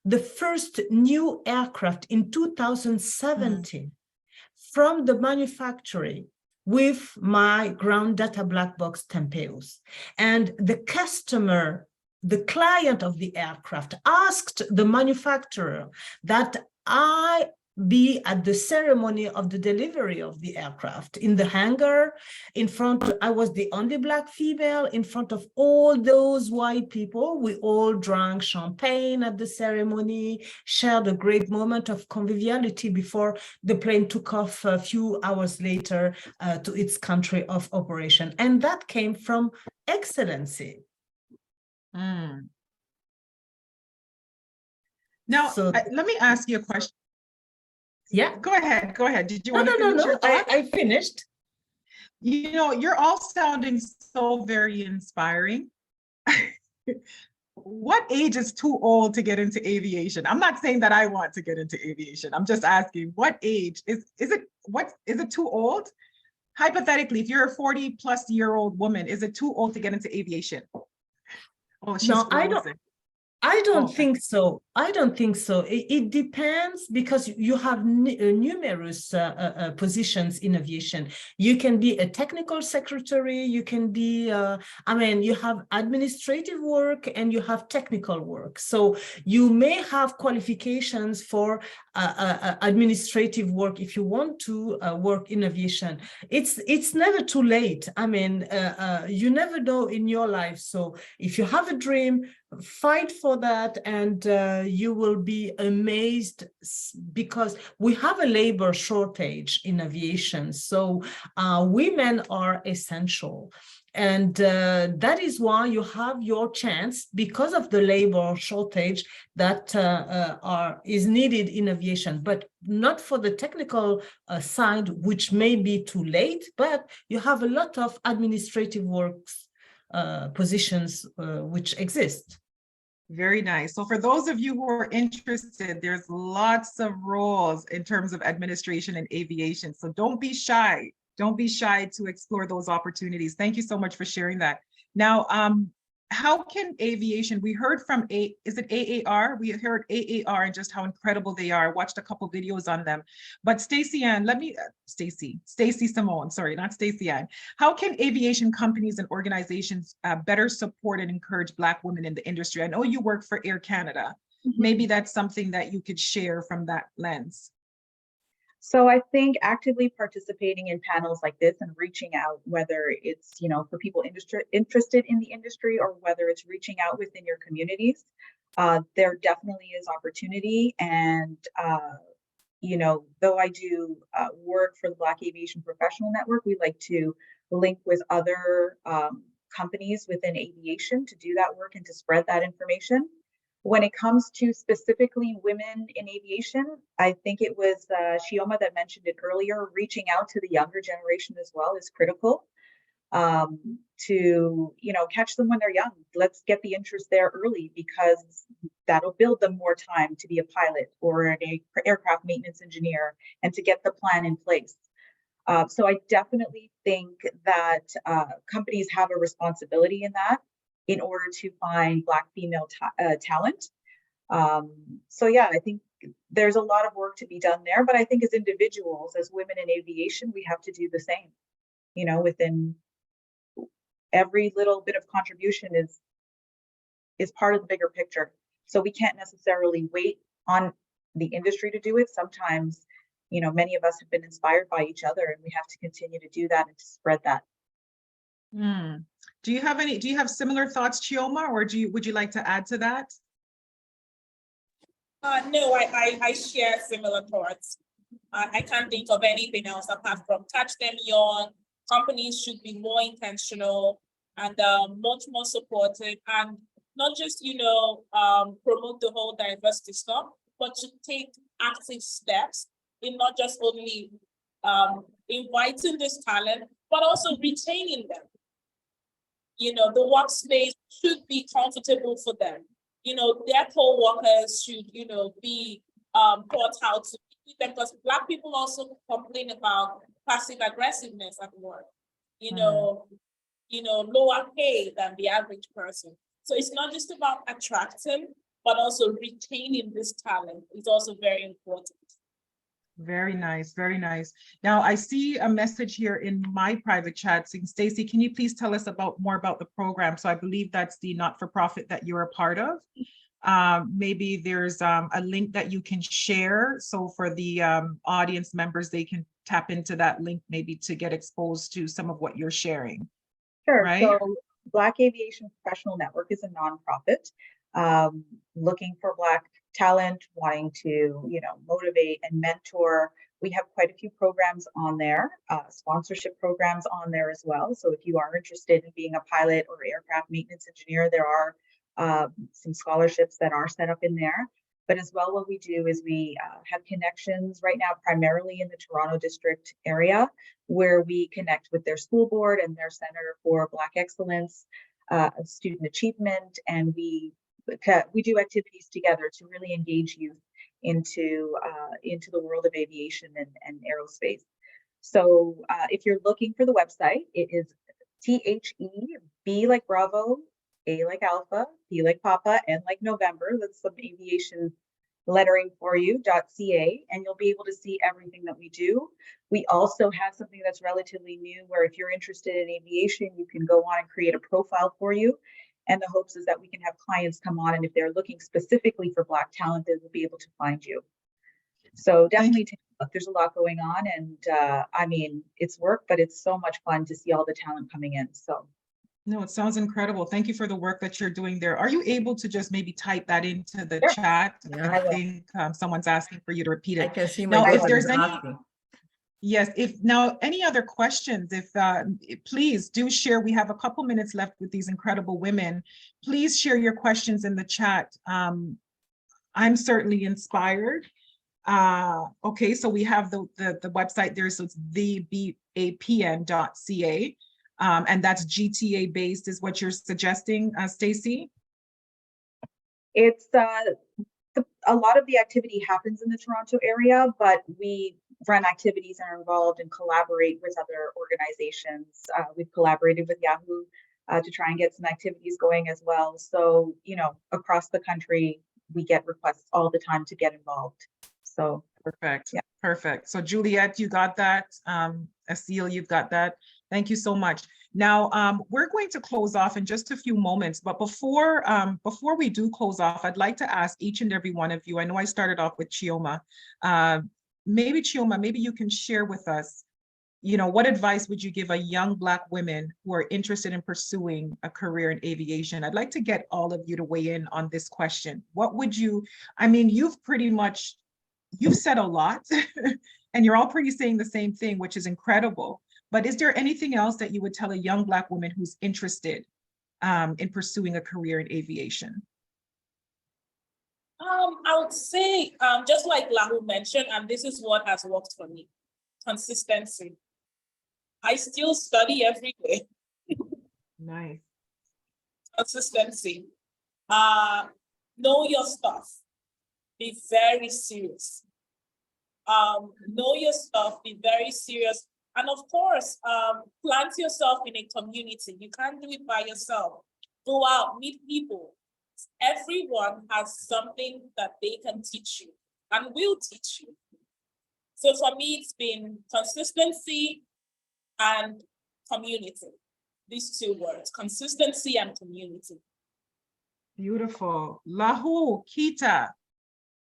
S6: the first new aircraft in 2017 from the manufacturing with my ground data black box Tempeos. And the customer, the client of the aircraft, asked the manufacturer that I be at the ceremony of the delivery of the aircraft in the hangar. In front, I was the only Black female in front of all those white people. We all drank champagne at the ceremony, shared a great moment of conviviality before the plane took off a few hours later to its country of operation. And that came from excellency.
S2: Now, let me ask you a question.
S6: Yeah.
S2: Go ahead. Did you want to finish your thought?
S6: I finished.
S2: You know, you're all sounding so very inspiring. What age is too old to get into aviation? I'm not saying that I want to get into aviation. I'm just asking, what age is it too old? Hypothetically, if you're a 40-plus-year-old woman, is it too old to get into aviation? Oh, she's
S6: No,
S2: frozen.
S6: I don't think so. I don't think so. It depends, because you have numerous positions in aviation. You can be a technical secretary, you can be, you have administrative work and you have technical work. So you may have qualifications for administrative work if you want to work in aviation. It's never too late. You never know in your life. So if you have a dream, fight for that, and you will be amazed, because we have a labor shortage in aviation. So women are essential. And that is why you have your chance, because of the labor shortage that is needed in aviation, but not for the technical side, which may be too late, but you have a lot of administrative works positions which exist.
S2: Very nice. So for those of you who are interested, there's lots of roles in terms of administration and aviation. So don't be shy. Don't be shy to explore those opportunities. Thank you so much for sharing that. Now, how can aviation, we heard from is it AAR? We heard AAR and just how incredible they are. I watched a couple videos on them. But Stacey-Cymone, sorry, not Stacey-Ann. How can aviation companies and organizations better support and encourage Black women in the industry? I know you work for Air Canada. Maybe that's something that you could share from that lens.
S4: So I think actively participating in panels like this and reaching out, whether it's, for people interested in the industry or whether it's reaching out within your communities, there definitely is opportunity. And, though I do work for the Black Aviation Professional Network, we like to link with other companies within aviation to do that work and to spread that information. When it comes to specifically women in aviation, I think it was Chioma that mentioned it earlier, reaching out to the younger generation as well is critical. to, catch them when they're young. Let's get the interest there early, because that'll build them more time to be a pilot or an aircraft maintenance engineer, and to get the plan in place. So I definitely think that companies have a responsibility in that, in order to find Black female talent. So yeah, I think there's a lot of work to be done there, but I think as individuals, as women in aviation, we have to do the same. Within every little bit of contribution is part of the bigger picture. So we can't necessarily wait on the industry to do it. Sometimes, many of us have been inspired by each other, and we have to continue to do that and to spread that.
S2: Do you have similar thoughts, Chioma, or would you like to add to that?
S3: No, I share similar thoughts. I can't think of anything else apart from touch them young. Companies should be more intentional and much more supportive, and not just, promote the whole diversity stuff, but to take active steps in not just only inviting this talent, but also retaining them. The workspace should be comfortable for them. Their co-workers should, be taught how to treat them, because Black people also complain about passive aggressiveness at work, lower pay than the average person. So it's not just about attracting, but also retaining this talent is also very important.
S2: Very nice, very nice. Now I see a message here in my private chat saying, Stacey, can you please tell us more about the program? So I believe that's the not-for-profit that you're a part of. Maybe there's a link that you can share. So for the audience members, they can tap into that link maybe to get exposed to some of what you're sharing.
S4: Sure.
S2: Right?
S4: So Black Aviation Professional Network is a nonprofit looking for Black talent, wanting to, motivate and mentor. We have quite a few programs on there, sponsorship programs on there as well. So if you are interested in being a pilot or aircraft maintenance engineer, there are some scholarships that are set up in there. But as well, what we do is we have connections right now, primarily in the Toronto district area, where we connect with their school board and their Center for Black Excellence, Student Achievement, and we do activities together to really engage youth into the world of aviation and aerospace. So if you're looking for the website, it is THEB like Bravo, A like Alpha, P like Papa, N like November. That's some aviation lettering for you, .ca, and you'll be able to see everything that we do. We also have something that's relatively new, where if you're interested in aviation, you can go on and create a profile for you. And the hopes is that we can have clients come on, and if they're looking specifically for Black talent, they will be able to find you. So definitely take a look. There's a lot going on, and I mean, it's work, but it's so much fun to see all the talent coming in. So.
S2: No, it sounds incredible. Thank you for the work that you're doing there. Are you able to just maybe type that into the
S4: Sure.
S2: chat?
S5: Yeah.
S2: I think someone's asking for you to repeat it.
S5: I can see my
S2: now, if
S5: daughter
S2: there's
S5: is
S2: any.
S5: asking.
S2: Yes, any other questions, please do share. We have a couple minutes left with these incredible women. Please share your questions in the chat. I'm certainly inspired. Okay, so we have the website there, so it's thebapn.ca, and that's GTA based is what you're suggesting, Stacey?
S4: It's a lot of the activity happens in the Toronto area, but we run activities and are involved and collaborate with other organizations. We've collaborated with Yahoo to try and get some activities going as well. So, across the country, we get requests all the time to get involved. So
S2: perfect.
S4: Yeah.
S2: Perfect. So Juliet, you got that. Asil, you've got that. Thank you so much. Now, we're going to close off in just a few moments, but before we do close off, I'd like to ask each and every one of you, I know I started off with Chioma. Maybe Chioma, maybe you can share with us, what advice would you give a young Black women who are interested in pursuing a career in aviation? I'd like to get all of you to weigh in on this question. What would you, you've said a lot and you're all pretty saying the same thing, which is incredible. But is there anything else that you would tell a young Black woman who's interested in pursuing a career in aviation?
S3: I would say, just like Lahou mentioned, and this is what has worked for me, consistency. I still study every day.
S2: Nice.
S3: Consistency. Know your stuff. Be very serious. Know your stuff, be very serious. And of course, plant yourself in a community. You can't do it by yourself. Go out, meet people. Everyone has something that they can teach you and will teach you. So for me, it's been consistency and community. These two words, consistency and community.
S2: Beautiful. Lahou, Keita,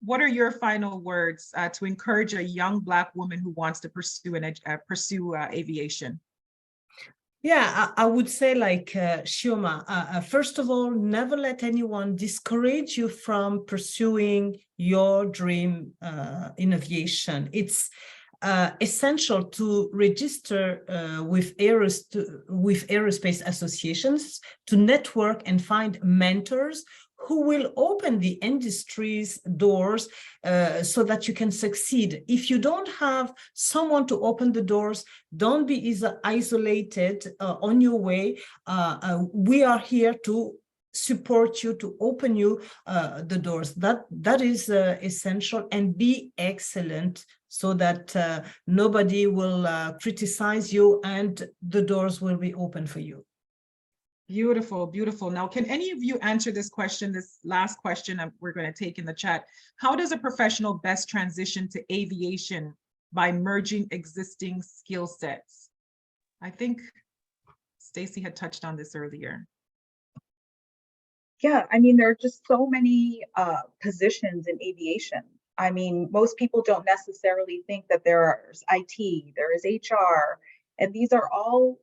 S2: what are your final words to encourage a young Black woman who wants to pursue aviation?
S6: Yeah, I would say like Chioma, first of all, never let anyone discourage you from pursuing your dream in aviation. It's essential to register with aerospace associations, to network and find mentors who will open the industry's doors so that you can succeed. If you don't have someone to open the doors, don't be isolated on your way. We are here to support you, to open you the doors. That is essential, and be excellent so that nobody will criticize you and the doors will be open for you.
S2: Beautiful, beautiful. Now, can any of you answer this question, this last question we're going to take in the chat? How does a professional best transition to aviation by merging existing skill sets? I think Stacey had touched on this earlier.
S4: Yeah, I mean, there are just so many positions in aviation. I mean, most people don't necessarily think that there's IT, there is HR, and these are all,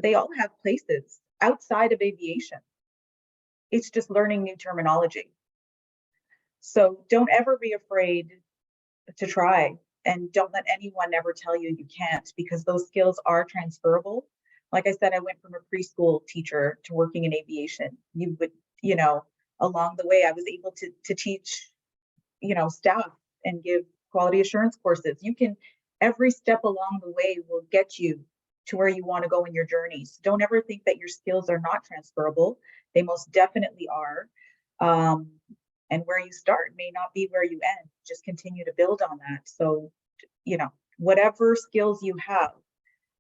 S4: they all have places outside of aviation. It's just learning new terminology. So don't ever be afraid to try, and don't let anyone ever tell you you can't, because those skills are transferable. Like I said, I went from a preschool teacher to working in aviation. You would, you know, along the way, I was able to teach, you know, staff and give quality assurance courses. You can, every step along the way will get you to where you want to go in your journeys. Don't ever think that your skills are not transferable. They most definitely are. And where you start may not be where you end. Just continue to build on that. So, you know, whatever skills you have,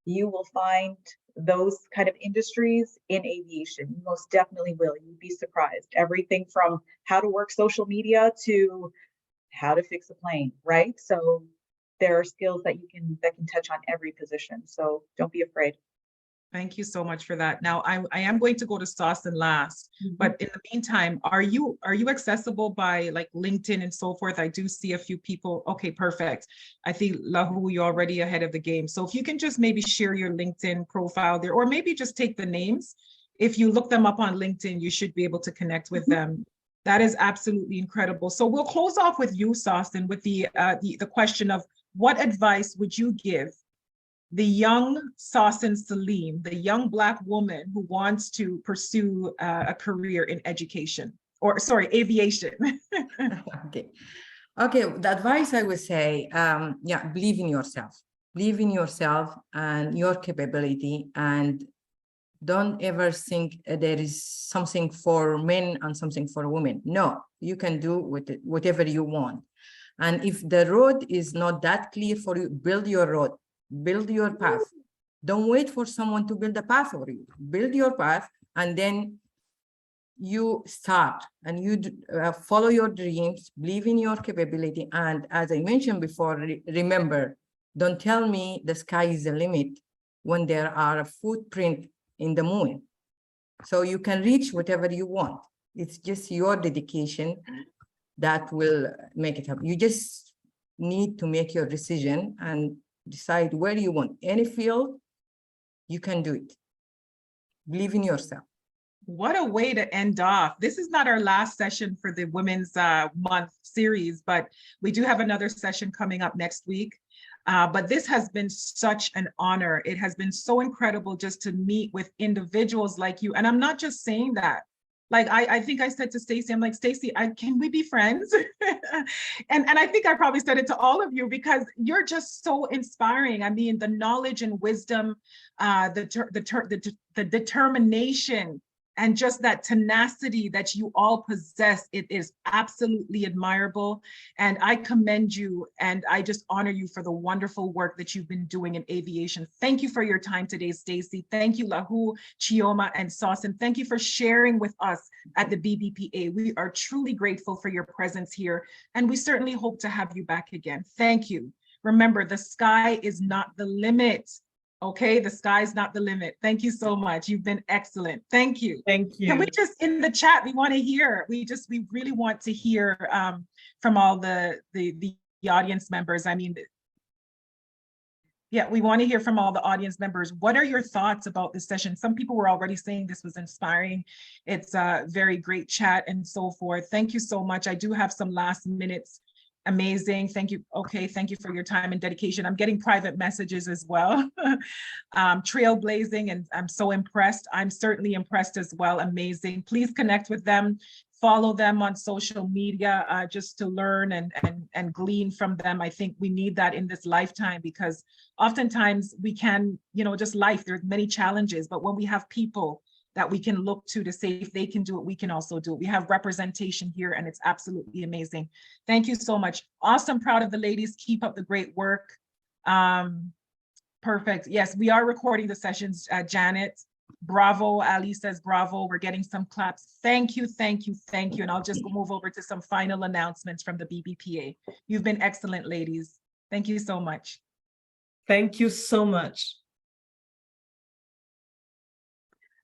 S4: you will find those kind of industries in aviation. You most definitely will. You'd be surprised. Everything from how to work social media to how to fix a plane, right? So there are skills that that can touch on every position. So don't be afraid.
S2: Thank you so much for that. Now I am going to go to Sawsan last, but in the meantime, are you accessible by like LinkedIn and so forth? I do see a few people. Okay, perfect. I think Lahou, you're already ahead of the game. So if you can just maybe share your LinkedIn profile there, or maybe just take the names. If you look them up on LinkedIn, you should be able to connect with them. That is absolutely incredible. So we'll close off with you, Sawsan, with the question of what advice would you give the young Sawsan Salim, the young Black woman who wants to pursue a career in education, or sorry, aviation?
S5: Okay, the advice I would say, yeah, believe in yourself. Believe in yourself and your capability, and don't ever think there is something for men and something for women. No, you can do with it whatever you want. And if the road is not that clear for you, build your road, build your path. Don't wait for someone to build a path for you. Build your path, and then you start and you follow your dreams, believe in your capability. And as I mentioned before, remember, don't tell me the sky is the limit when there are a footprint in the moon. So you can reach whatever you want. It's just your dedication that will make it happen. You just need to make your decision and decide where you want. Any field, you can do it. Believe in yourself.
S2: What a way to end off. This is not our last session for the Women's Month series, but we do have another session coming up next week. But this has been such an honor. It has been so incredible just to meet with individuals like you. And I'm not just saying that. Like I think I said to Stacey, I'm like, Stacey, can we be friends? and I think I probably said it to all of you because you're just so inspiring. I mean, the knowledge and wisdom, the determination, and just that tenacity that you all possess, it is absolutely admirable. And I commend you and I just honor you for the wonderful work that you've been doing in aviation. Thank you for your time today, Stacey. Thank you, Lahou, Chioma, and Sawsan. Thank you for sharing with us at the BBPA. We are truly grateful for your presence here, and we certainly hope to have you back again. Thank you. Remember, the sky is not the limit. Okay, the sky's not the limit. Thank you so much. You've been excellent. Thank you.
S6: Thank you.
S2: Can we just, in the chat, we want to hear, we really want to hear from all the audience members. I mean, yeah, we want to hear from all the audience members. What are your thoughts about this session? Some people were already saying this was inspiring. It's a very great chat and so forth. Thank you so much. I do have some last minutes. Amazing. Thank you. Okay. Thank you for your time and dedication. I'm getting private messages as well. Trailblazing, and I'm so impressed. I'm certainly impressed as well. Amazing. Please connect with them. Follow them on social media just to learn and glean from them. I think we need that in this lifetime because oftentimes we can, just life, there's many challenges, but when we have people that we can look to say if they can do it, we can also do it. We have representation here and it's absolutely amazing. Thank you so much. Awesome, proud of the ladies. Keep up the great work. Perfect. Yes, we are recording the sessions, Janet. Bravo, Ali says bravo. We're getting some claps. Thank you, thank you, thank you. And I'll just move over to some final announcements from the BBPA. You've been excellent, ladies. Thank you so much.
S6: Thank you so much.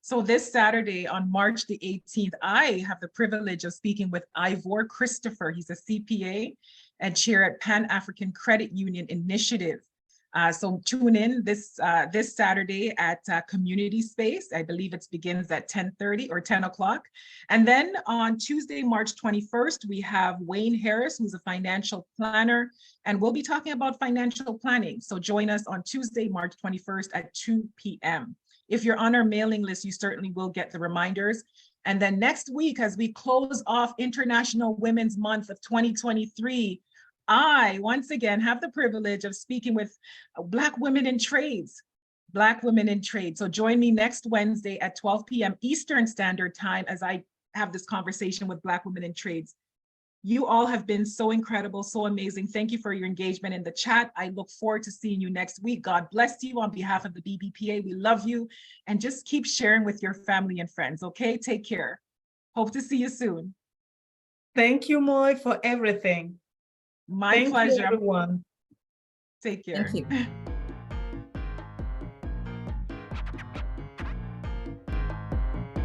S2: So this Saturday on March the 18th, I have the privilege of speaking with Ivor Christopher. He's a CPA and chair at Pan-African Credit Union Initiative. So tune in this Saturday at Community Space. I believe it begins at 10:30 or 10 o'clock. And then on Tuesday, March 21st, we have Wayne Harris, who's a financial planner, and we'll be talking about financial planning. So join us on Tuesday, March 21st at 2 p.m. If you're on our mailing list, you certainly will get the reminders. And then next week, as we close off International Women's Month of 2023, I, once again, have the privilege of speaking with Black women in trades, Black women in trade. So join me next Wednesday at 12 p.m. Eastern Standard Time as I have this conversation with Black women in trades. You all have been so incredible, so amazing. Thank you for your engagement in the chat. I look forward to seeing you next week. God bless you on behalf of the BBPA. We love you, and just keep sharing with your family and friends, okay? Take care. Hope to see you soon.
S6: Thank you, Moy, for everything.
S2: My pleasure.
S6: Thank you, everyone.
S2: Take care.
S5: Thank you.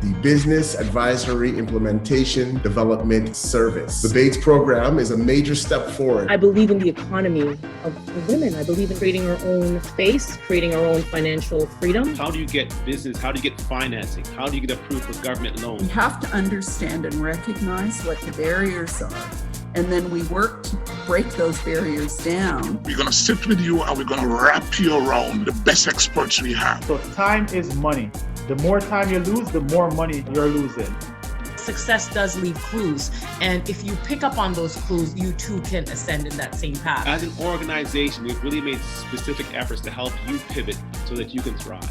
S7: The Business Advisory Implementation Development Service. The BATES program is a major step forward.
S8: I believe in the economy of women. I believe in creating our own space, creating our own financial freedom.
S9: How do you get business? How do you get financing? How do you get approved for government loans?
S10: We have to understand and recognize what the barriers are. And then we work to break those barriers down.
S11: We're going to sit with you and we're going to wrap you around the best experts we have.
S12: So time is money. The more time you lose, the more money you're losing.
S8: Success does leave clues. And if you pick up on those clues, you too can ascend in that same path.
S9: As an organization, we've really made specific efforts to help you pivot so that you can thrive.